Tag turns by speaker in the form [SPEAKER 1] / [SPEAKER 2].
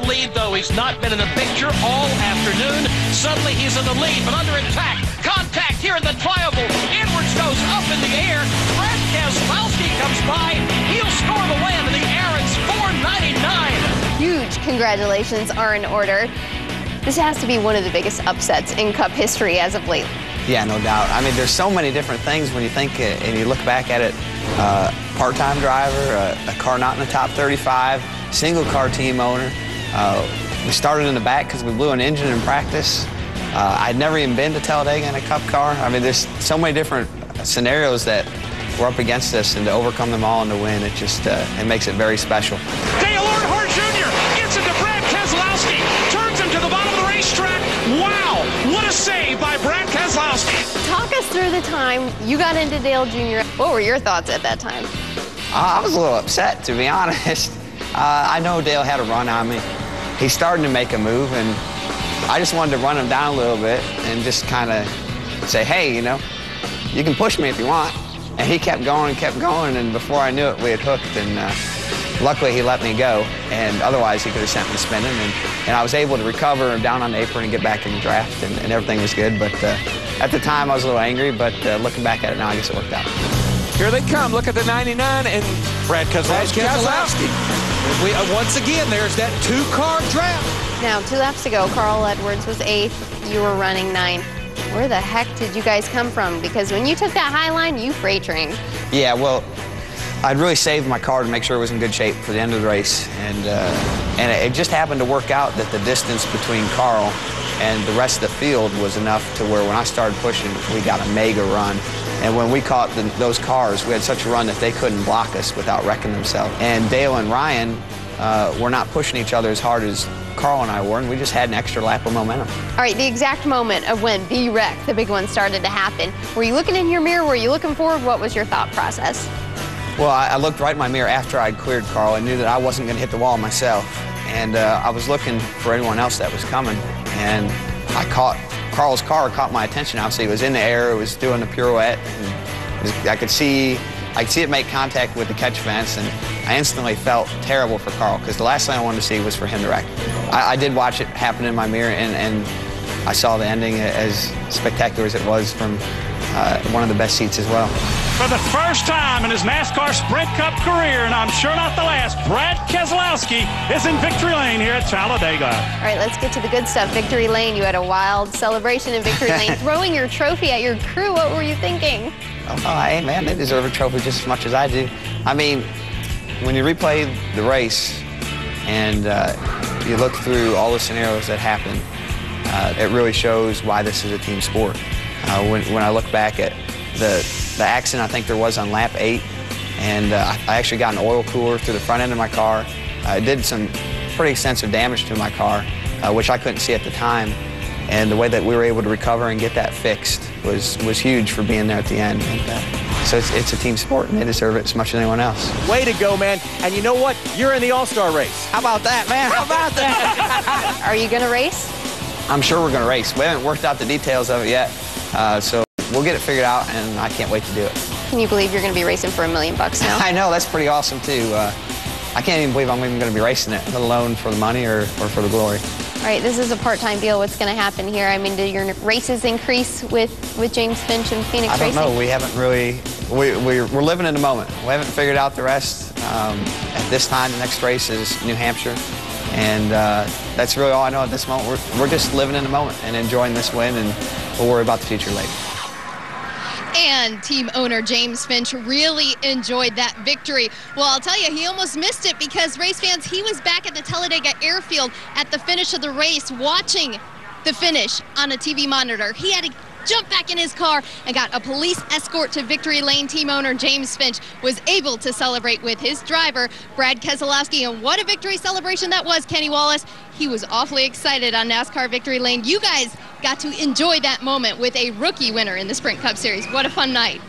[SPEAKER 1] the lead, though. He's not been in a picture all afternoon. Suddenly he's in the lead, but under attack. Contact here in the tri-oval. Edwards goes up in the air. Brad Keselowski comes by. He'll score the win in the Aaron's 499.
[SPEAKER 2] Huge congratulations are in order. This has to be one of the biggest upsets in Cup history as of late.
[SPEAKER 3] Yeah, no doubt. I mean, there's so many different things when you think and you look back at it. Part-time driver, a car not in the top 35, single car team owner. We started in the back because we blew an engine in practice. I'd never even been to Talladega in a Cup car. I mean, there's so many different scenarios that were up against us, and to overcome them all and to win, it just it makes it very special.
[SPEAKER 1] Dale Earnhardt Jr. gets into Brad Keselowski, turns him to the bottom of the racetrack. Wow, what a save by Brad Keselowski.
[SPEAKER 2] Talk us through the time you got into Dale Jr. What were your thoughts at that time?
[SPEAKER 3] I was a little upset, to be honest. I know Dale had a run on me. He's starting to make a move, and I just wanted to run him down a little bit and just kind of say, hey, you know, you can push me if you want. And he kept going, and before I knew it, we had hooked, and luckily he let me go, and otherwise he could have sent me spinning, and I was able to recover down on the apron and get back in the draft, and everything was good. But at the time, I was a little angry, but looking back at it now, I guess it worked out.
[SPEAKER 4] Here they come. Look at the 99 and
[SPEAKER 1] Brad Keselowski.
[SPEAKER 4] Once again, there's that two-car draft.
[SPEAKER 2] Now, 2 laps ago, Carl Edwards was 8th. You were running 9th. Where the heck did you guys come from? Because when you took that high line, you freight trained.
[SPEAKER 3] Yeah, well, I'd really saved my car to make sure it was in good shape for the end of the race. And it just happened to work out that the distance between Carl and the rest of the field was enough to where when I started pushing, we got a mega run. And when we caught those cars, we had such a run that they couldn't block us without wrecking themselves. And Dale and Ryan were not pushing each other as hard as Carl and I were, and we just had an extra lap of momentum.
[SPEAKER 2] All right, the exact moment of when the wreck, the big one, started to happen. Were you looking in your mirror? Were you looking forward? What was your thought process?
[SPEAKER 3] Well, I looked right in my mirror after I'd cleared Carl. I knew that I wasn't going to hit the wall myself. And I was looking for anyone else that was coming. And Carl's car caught my attention. Obviously, it was in the air. It was doing the pirouette. And I could see it make contact with the catch fence. And I instantly felt terrible for Carl because the last thing I wanted to see was for him to wreck. I did watch it happen in my mirror, and I saw the ending as spectacular as it was from one of the best seats as well.
[SPEAKER 1] For the first time in his NASCAR Sprint Cup career, and I'm sure not the last, Brad Keselowski is in victory lane here at Talladega.
[SPEAKER 2] All right, let's get to the good stuff. Victory lane, you had a wild celebration in victory lane, throwing your trophy at your crew. What were you thinking?
[SPEAKER 3] Oh, hey, man, they deserve a trophy just as much as I do. I mean, when you replay the race and you look through all the scenarios that happened, it really shows why this is a team sport. When I look back at the accident I think there was on lap 8, and I actually got an oil cooler through the front end of my car. It did some pretty extensive damage to my car, which I couldn't see at the time. And the way that we were able to recover and get that fixed was huge for being there at the end. And, so it's a team sport, and they deserve it as much as anyone else.
[SPEAKER 4] Way to go, man. And you know what? You're in the All-Star race.
[SPEAKER 3] How about that, man? How about that?
[SPEAKER 2] Are you going to race?
[SPEAKER 3] I'm sure we're going to race. We haven't worked out the details of it yet, so we'll get it figured out, and I can't wait to do it.
[SPEAKER 2] Can you believe you're going to be racing for $1 million now?
[SPEAKER 3] I know, that's pretty awesome, too. I can't even believe I'm even going to be racing it, let alone for the money or for the glory.
[SPEAKER 2] All right, this is a part-time deal. What's going to happen here? I mean, do your races increase with James Finch and Phoenix Racing?
[SPEAKER 3] I don't know. We haven't really. We're living in the moment. We haven't figured out the rest. At this time, the next race is New Hampshire, and that's really all I know at this moment. We're just living in the moment and enjoying this win, and we'll worry about the future later.
[SPEAKER 5] And team owner James Finch really enjoyed that victory. Well, I'll tell you, he almost missed it because race fans, he was back at the Talladega Airfield at the finish of the race watching the finish on a TV monitor. He had to jump back in his car and got a police escort to victory lane. Team owner James Finch was able to celebrate with his driver, Brad Keselowski. And what a victory celebration that was, Kenny Wallace. He was awfully excited on NASCAR victory lane. You guys got to enjoy that moment with a rookie winner in the Sprint Cup Series. What a fun night.